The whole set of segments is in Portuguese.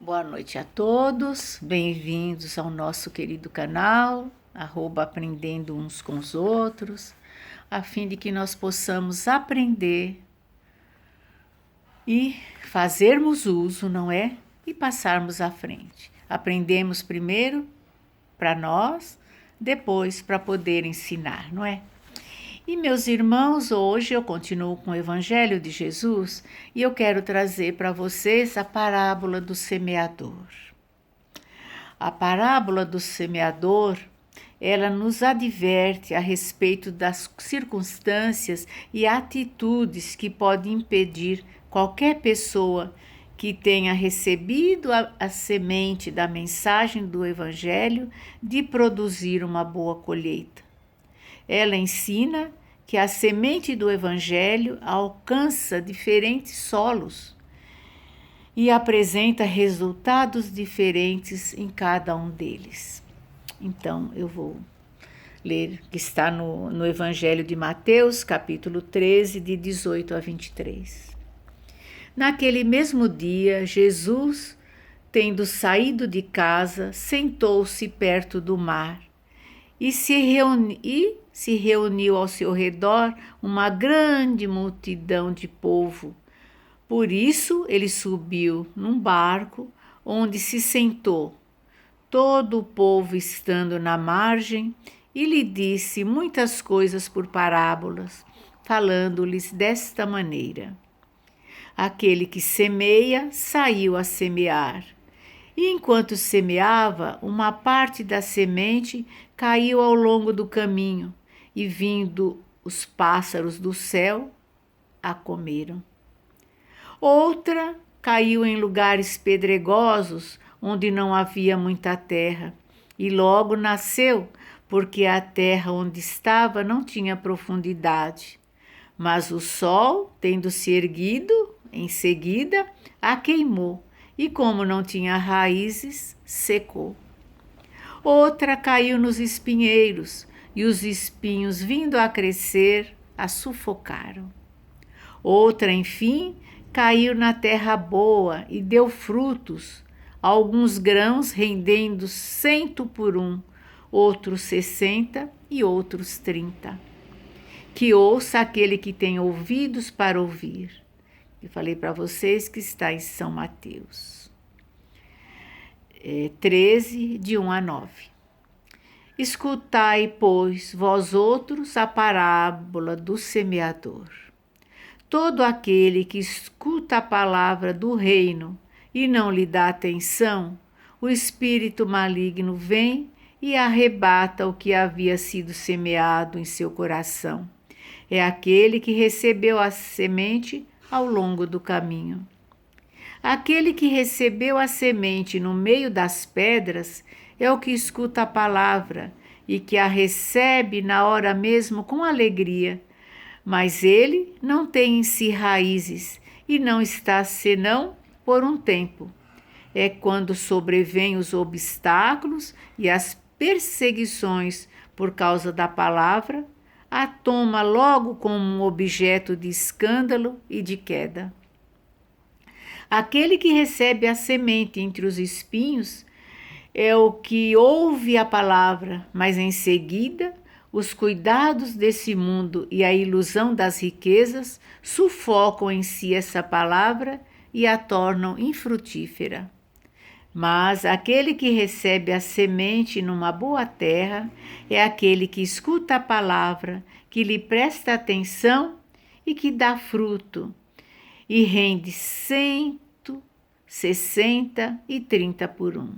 Boa noite a todos, bem-vindos ao nosso querido canal, Aprendendo Uns com os Outros, a fim de que nós possamos aprender e fazermos uso, não é? E passarmos à frente. Aprendemos primeiro para nós, depois para poder ensinar, não é? E meus irmãos, hoje eu continuo com o Evangelho de Jesus e eu quero trazer para vocês a parábola do semeador. A parábola do semeador, ela nos adverte a respeito das circunstâncias e atitudes que podem impedir qualquer pessoa que tenha recebido a semente da mensagem do Evangelho de produzir uma boa colheita. Ela ensina que a semente do Evangelho alcança diferentes solos e apresenta resultados diferentes em cada um deles. Então, eu vou ler, que está no Evangelho de Mateus, capítulo 13, de 18 a 23. Naquele mesmo dia, Jesus, tendo saído de casa, sentou-se perto do mar e se reuniu ao seu redor uma grande multidão de povo. Por isso ele subiu num barco, onde se sentou, todo o povo estando na margem, e lhe disse muitas coisas por parábolas, falando-lhes desta maneira: Aquele que semeia saiu a semear. E enquanto semeava, uma parte da semente caiu ao longo do caminho, e vindo os pássaros do céu, a comeram. Outra caiu em lugares pedregosos, onde não havia muita terra, e logo nasceu, porque a terra onde estava não tinha profundidade. Mas o sol, tendo se erguido, em seguida, a queimou, e como não tinha raízes, secou. Outra caiu nos espinheiros, e os espinhos, vindo a crescer, a sufocaram. Outra, enfim, caiu na terra boa e deu frutos, alguns grãos rendendo 100 por um, outros 60 e outros 30. Que ouça aquele que tem ouvidos para ouvir. Eu falei para vocês que está em São Mateus 13, de 1 a 9. Escutai, pois, vós outros, a parábola do semeador. Todo aquele que escuta a palavra do reino e não lhe dá atenção, o espírito maligno vem e arrebata o que havia sido semeado em seu coração. É aquele que recebeu a semente ao longo do caminho. Aquele que recebeu a semente no meio das pedras é o que escuta a palavra e que a recebe na hora mesmo com alegria. Mas ele não tem em si raízes e não está senão por um tempo. É quando sobrevêm os obstáculos e as perseguições por causa da palavra, a toma logo como um objeto de escândalo e de queda. Aquele que recebe a semente entre os espinhos é o que ouve a palavra, mas em seguida os cuidados desse mundo e a ilusão das riquezas sufocam em si essa palavra e a tornam infrutífera. Mas aquele que recebe a semente numa boa terra é aquele que escuta a palavra, que lhe presta atenção e que dá fruto, e rende 100, 60 e 30 por um.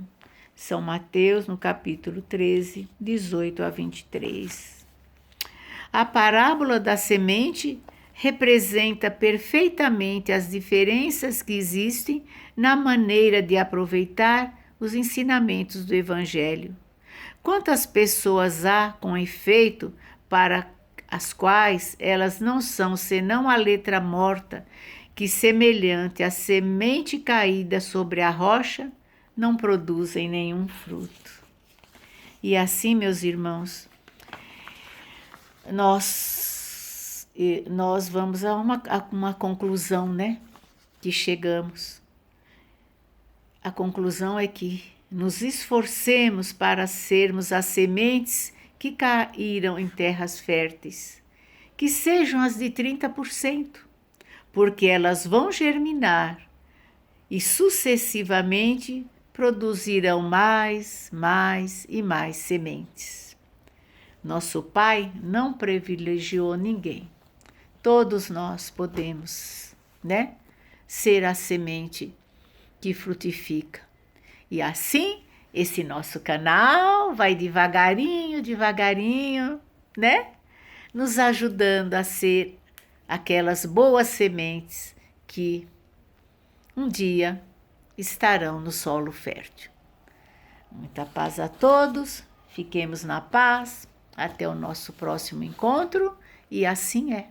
São Mateus, no capítulo 13, 18 a 23. A parábola da semente representa perfeitamente as diferenças que existem na maneira de aproveitar os ensinamentos do Evangelho. Quantas pessoas há, com efeito, para as quais elas não são senão a letra morta, que, semelhante à semente caída sobre a rocha, não produzem nenhum fruto. E assim, meus irmãos, nós vamos a uma conclusão, né? Que chegamos. a conclusão é que nos esforcemos para sermos as sementes que caíram em terras férteis, que sejam as de 30%, porque elas vão germinar e sucessivamente produzirão mais e mais sementes. Nosso Pai não privilegiou ninguém. Todos nós podemos, ser a semente que frutifica. E assim, esse nosso canal vai devagarinho, nos ajudando a ser aquelas boas sementes que um dia estarão no solo fértil. Muita paz a todos, fiquemos na paz, até o nosso próximo encontro, e assim é.